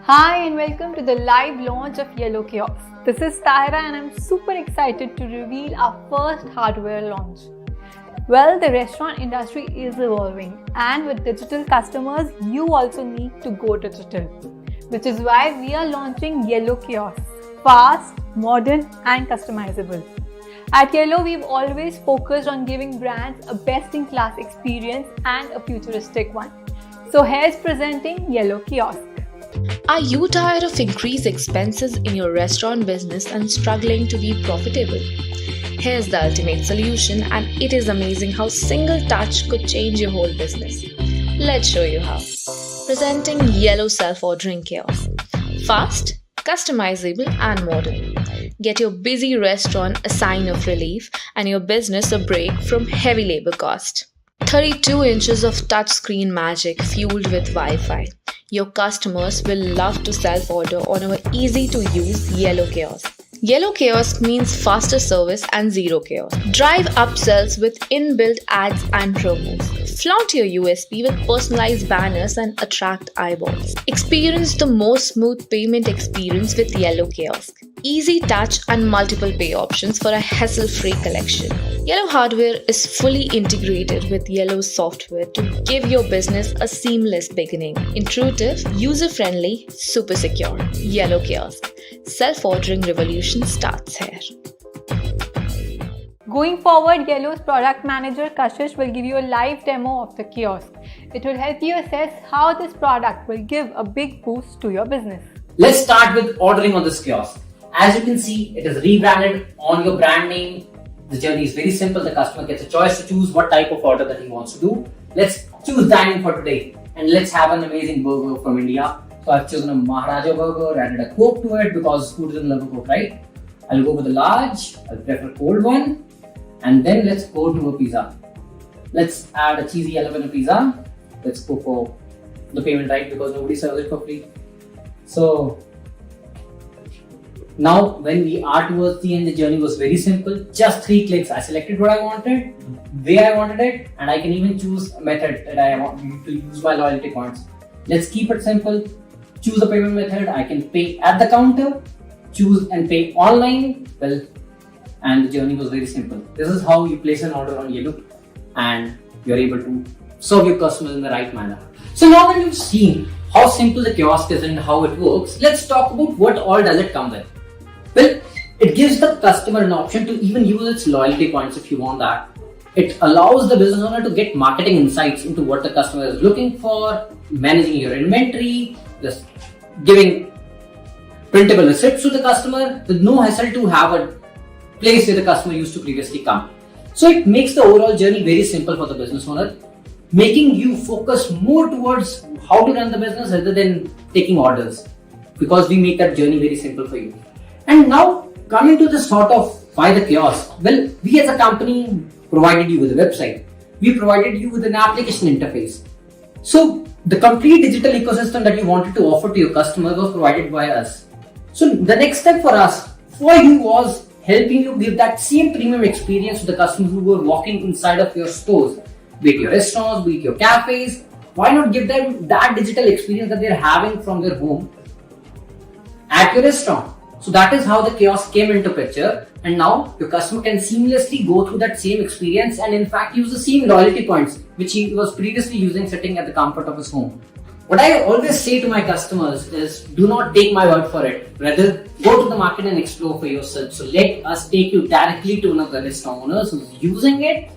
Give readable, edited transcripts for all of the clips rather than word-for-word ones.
Hi and welcome to the live launch of Yelo Kiosk. This is Tahira and I'm super excited to reveal our first hardware launch. Well, the restaurant industry is evolving and with digital customers, you also need to go digital. Which is why we are launching Yelo Kiosk. Fast, modern and customizable. At Yelo, we've always focused on giving brands a best-in-class experience and a futuristic one. So here's presenting Yelo Kiosk. Are you tired of increased expenses in your restaurant business and struggling to be profitable? Here's the ultimate solution, and it is amazing how single touch could change your whole business. Let's show you how. Presenting Yelo Self-Ordering Kiosk. Fast, customizable and modern. Get your busy restaurant a sign of relief and your business a break from heavy labor cost. 32 inches of touchscreen magic fueled with Wi-Fi. Your customers will love to self-order on our easy-to-use Yelo Kiosk. Yelo Kiosk means faster service and zero chaos. Drive upsells with inbuilt ads and promos. Flaunt your USP with personalized banners and attract eyeballs. Experience the most smooth payment experience with Yelo Kiosk. Easy touch and multiple pay options for a hassle-free collection. Yelo hardware is fully integrated with Yelo software to give your business a seamless beginning. Intuitive, user-friendly, super secure. Yelo Kiosk. Self-ordering revolution starts here. Going forward, Yelo's product manager Kashish will give you a live demo of the kiosk. It will help you assess how this product will give a big boost to your business. Let's start with ordering on this kiosk. As you can see, it is rebranded on your brand name. The journey is very simple. The customer gets a choice to choose what type of order that he wants to do. Let's choose dining for today and let's have an amazing burger from India. So I've chosen a Maharaja burger, added a Coke to it because who doesn't love a Coke, right? I'll go with a large, I'll prefer a cold one. And then let's go to a pizza. Let's add a cheesy jalapeno pizza. Let's go for the payment, right? Because nobody serves it for free. So now when we are towards the end, the journey was very simple. Just 3 clicks. I selected what I wanted, where I wanted it, and I can even choose a method that I want to use my loyalty points. Let's keep it simple. Choose a payment method. I can pay at the counter, choose and pay online. Well, and the journey was very simple. This is how you place an order on Yelo and you're able to serve your customers in the right manner. So now that you've seen how simple the kiosk is and how it works, let's talk about what all does it come with. Well, it gives the customer an option to even use its loyalty points if you want that. It allows the business owner to get marketing insights into what the customer is looking for, managing your inventory, just giving printable receipts to the customer with no hassle to have a place where the customer used to previously come. So it makes the overall journey very simple for the business owner, making you focus more towards how to run the business rather than taking orders, because we make that journey very simple for you. And now coming to the sort of why the kiosk. Well, we as a company provided you with a website. We provided you with an application interface. So the complete digital ecosystem that you wanted to offer to your customers was provided by us. So the next step for us, for you, was helping you give that same premium experience to the customers who were walking inside of your stores, be it your restaurants, be it your cafes. Why not give them that digital experience that they're having from their home at your restaurant? So that is how the kiosk came into picture, and now your customer can seamlessly go through that same experience and in fact use the same loyalty points which he was previously using sitting at the comfort of his home. What I always say to my customers is, do not take my word for it. Rather, go to the market and explore for yourself. So let us take you directly to one of the restaurant owners who's using it,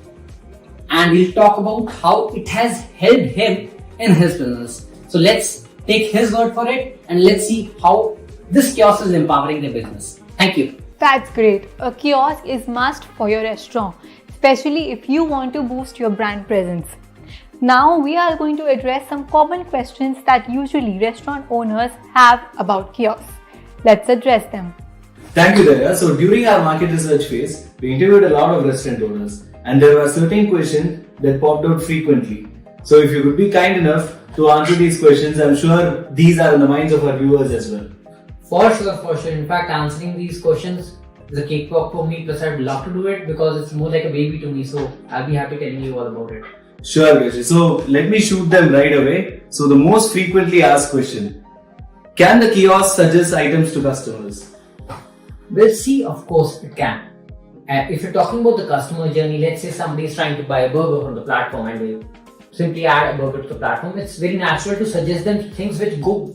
and we'll talk about how it has helped him in his business. So let's take his word for it and let's see how this kiosk is empowering their business. Thank you. That's great. A kiosk is must for your restaurant, especially if you want to boost your brand presence. Now we are going to address some common questions that usually restaurant owners have about kiosks. Let's address them. Thank you, Daya. So during our market research phase, we interviewed a lot of restaurant owners and there were certain questions that popped out frequently. So if you could be kind enough to answer these questions, I'm sure these are in the minds of our viewers as well. For sure. In fact, answering these questions is a cakewalk for me, plus I'd love to do it because it's more like a baby to me. So I'll be happy telling you all about it. Sure, Gashi. So let me shoot them right away. So the most frequently asked question: Can the kiosk suggest items to customers? Well, see, of course it can. If you're talking about the customer journey, let's say somebody is trying to buy a burger from the platform and they simply add a burger to the platform, it's very natural to suggest them things which go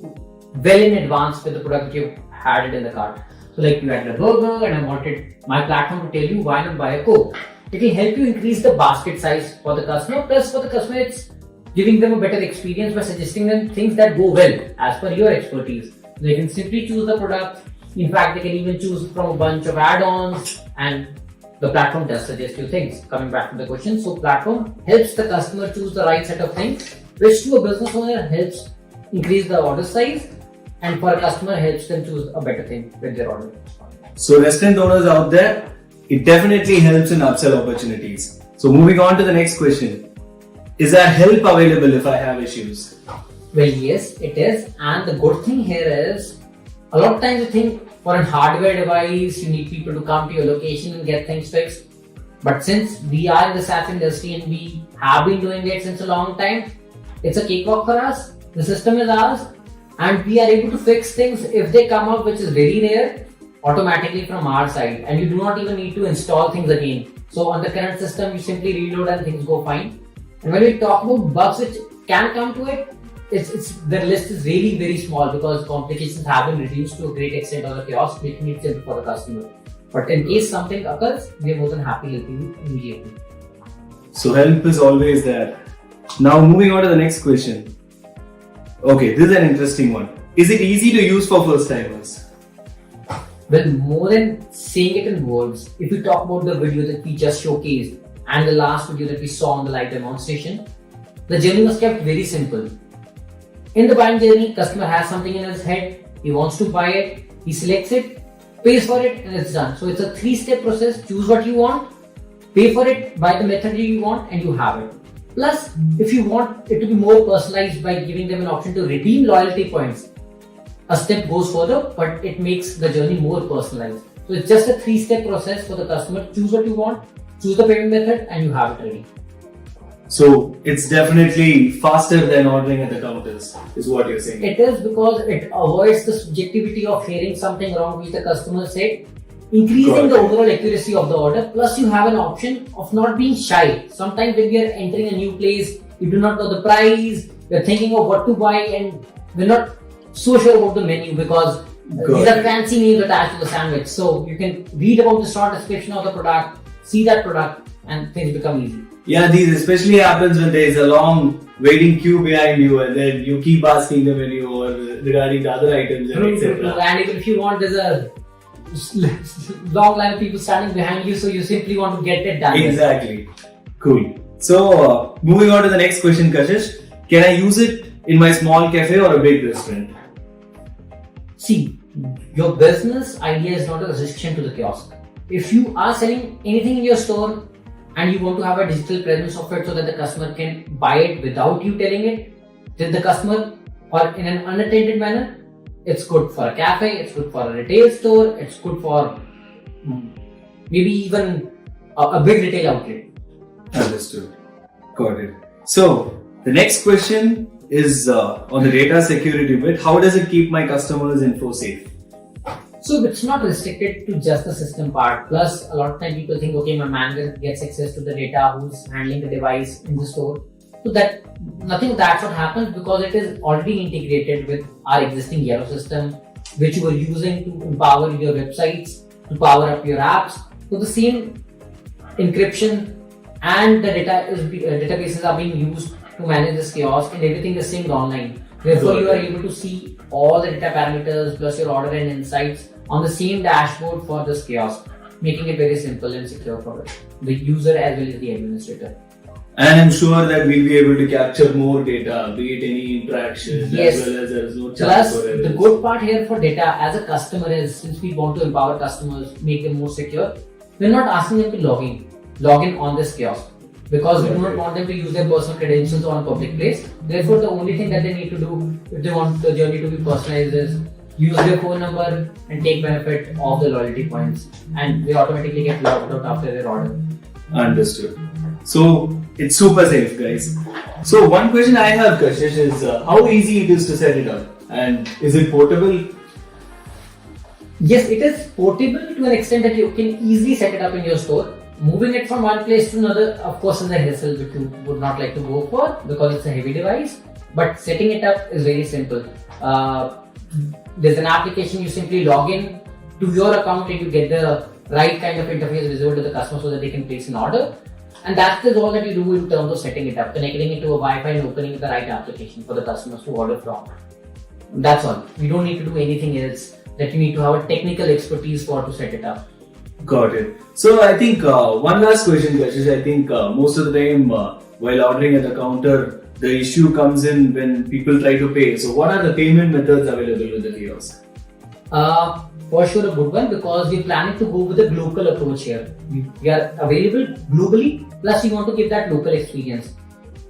well in advance with the product you've had it in the cart. So like you added a burger and I wanted my platform to tell you why not buy a Coke. It will help you increase the basket size for the customer, plus for the customer it's giving them a better experience by suggesting them things that go well as per your expertise. They can simply choose the product. In fact, they can even choose from a bunch of add-ons, and the platform does suggest you things. Coming back to the question, so platform helps the customer choose the right set of things, which to a business owner helps increase the order size, and for a customer helps them choose a better thing with their order. So restaurant owners out there, it definitely helps in upsell opportunities. So moving on to the next question. Is there help available if I have issues? Well, yes, it is. And the good thing here is, a lot of times you think for a hardware device, you need people to come to your location and get things fixed. But since we are in the SaaS industry and we have been doing it since a long time, it's a cakewalk for us. The system is ours and we are able to fix things if they come up, which is very rare, automatically from our side. And you do not even need to install things again. So on the current system, you simply reload and things go fine. And when we talk about bugs which can come to it, the list is really very small because complications have been reduced to a great extent on the kiosk, making it simple for the customer. But in case something occurs, we are more than happy to help you immediately. So help is always there. Now moving on to the next question. Okay, this is an interesting one. Is it easy to use for first timers? Well, more than saying it in words, if we talk about the video that we just showcased and the last video that we saw on the live demonstration, the journey was kept very simple. In the buying journey, customer has something in his head, he wants to buy it, he selects it, pays for it, and it's done. So it's a 3-step process. Choose what you want, pay for it, buy the method you want, and you have it. Plus, if you want it to be more personalized by giving them an option to redeem loyalty points, a step goes further, but it makes the journey more personalized. So it's just a 3-step process for the customer. Choose what you want, choose the payment method, and you have it ready. So it's definitely faster than ordering at the counters, is what you're saying. It is because it avoids the subjectivity of hearing something wrong which the customer said, increasing the overall accuracy of the order. Plus, you have an option of not being shy. Sometimes when we are entering a new place, you do not know the price, you're thinking of what to buy, and we're not so sure about the menu because these are fancy names attached to the sandwich. So you can read about the short description of the product, see that product, and things become easy. Yeah, these especially happens when there is a long waiting queue behind you and then you keep asking the menu or regarding the other items and etc. And even if you want, there's a long line of people standing behind you, so you simply want to get it done. Exactly. Cool. So, moving on to the next question, Kashish. Can I use it in my small cafe or a big restaurant? See, your business idea is not a restriction to the kiosk. If you are selling anything in your store and you want to have a digital presence of it so that the customer can buy it without you telling it to the customer or in an unattended manner, it's good for a cafe, it's good for a retail store, it's good for maybe even a big retail outlet. Understood. Got it. So, the next question is on the data security bit. How does it keep my customers' info safe? So it's not restricted to just the system part. Plus, a lot of time people think, okay, my manager gets access to the data, who's handling the device in the store. So that nothing of that should happen because it is already integrated with our existing Yelo system, which you are using to empower your websites, to power up your apps. So the same encryption and the databases are being used to manage this kiosk, and everything is synced online. Therefore, you are able to see all the data parameters plus your order and insights on the same dashboard for this kiosk, making it very simple and secure for the user as well as the administrator. And I'm sure that we'll be able to capture more data, be it any interaction, yes. As well as there is no chance Plus, for errors. the good part here for data as a customer is, since we want to empower customers, make them more secure, we're not asking them to log in on this kiosk. Because we do not want them to use their personal credentials on a public place. Therefore, the only thing that they need to do if they want the journey to be personalized is use their phone number and take benefit of the loyalty points, and they automatically get logged out after their order. Understood. So it's super safe, guys. So one question I have, Kashish, is how easy it is to set it up. And is it portable? Yes, it is portable to an extent that you can easily set it up in your store. Moving it from one place to another, of course, is a hassle which you would not like to go for because it's a heavy device. But setting it up is very simple. There's an application, you simply log in to your account and you get the right kind of interface visible to the customer so that they can place an order. And that is all that you do in terms of setting it up, connecting it to a Wi-Fi and opening the right application for the customers to order from. That's all. You don't need to do anything else that you need to have a technical expertise for to set it up. Got it. So I think one last question, Kashish. I think most of the time while ordering at the counter, the issue comes in when people try to pay. So what are the payment methods available with the kiosk? For sure a good one because we're planning to go with a local approach here. We are available globally, plus we want to give that local experience.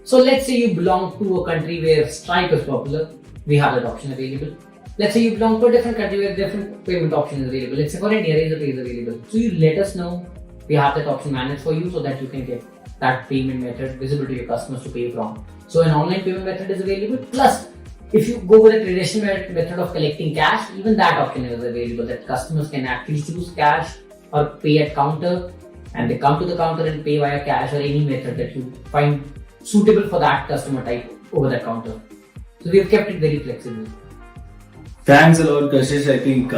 So let's say you belong to a country where Stripe is popular, we have that option available. Let's say you belong to a different country where different payment option is available. Let's say for India, Razorpay is available. So you let us know, we have that option managed for you so that you can get that payment method visible to your customers to pay from. So an online payment method is available. Plus, if you go with a traditional method of collecting cash, even that option is available that customers can actually choose cash or pay at counter and they come to the counter and pay via cash or any method that you find suitable for that customer type over that counter. So we have kept it very flexible. Thanks a lot, Kashish. I think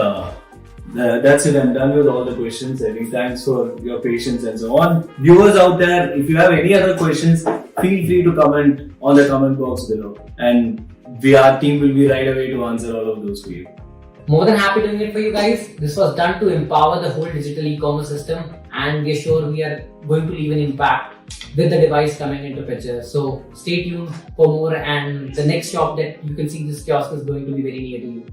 that's it. I'm done with all the questions. I think thanks for your patience and so on. Viewers out there, if you have any other questions, feel free to comment on the comment box below. And our team will be right away to answer all of those for you. More than happy doing it for you guys. This was done to empower the whole digital e-commerce system and we're sure we are going to leave an impact with the device coming into picture. So stay tuned for more and the next shop that you can see this kiosk is going to be very near to you.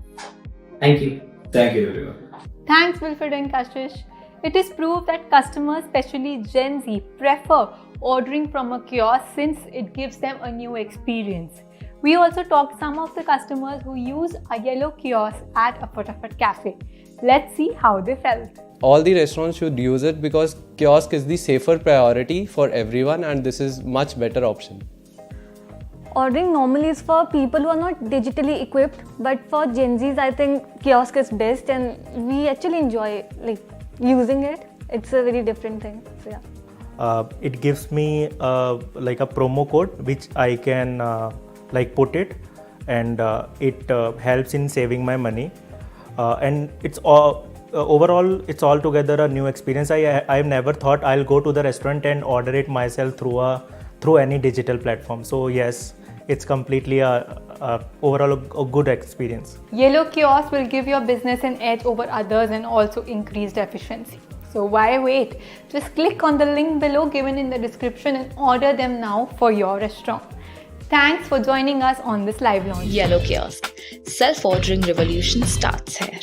Thank you. Thank you everyone. Thanks Wilfred and Kashish. It is proof that customers, especially Gen Z, prefer ordering from a kiosk since it gives them a new experience. We also talked to some of the customers who use a Yelo kiosk at a Fatafat cafe. Let's see how they felt. All the restaurants should use it because kiosk is the safer priority for everyone and this is much better option. Ordering normally is for people who are not digitally equipped, but for Gen Zs I think kiosk is best and we actually enjoy using it. It's a very different thing. So yeah. It gives me a promo code which I can put it and it helps in saving my money and it's all overall it's altogether a new experience. I've never thought I'll go to the restaurant and order it myself through any digital platform. So yes, it's completely overall a good experience. Yelo kiosk will give your business an edge over others and also increased efficiency. So why wait? Just click on the link below given in the description and order them now for your restaurant. Thanks for joining us on this live launch. Yelo Kiosk. Self-ordering revolution starts here.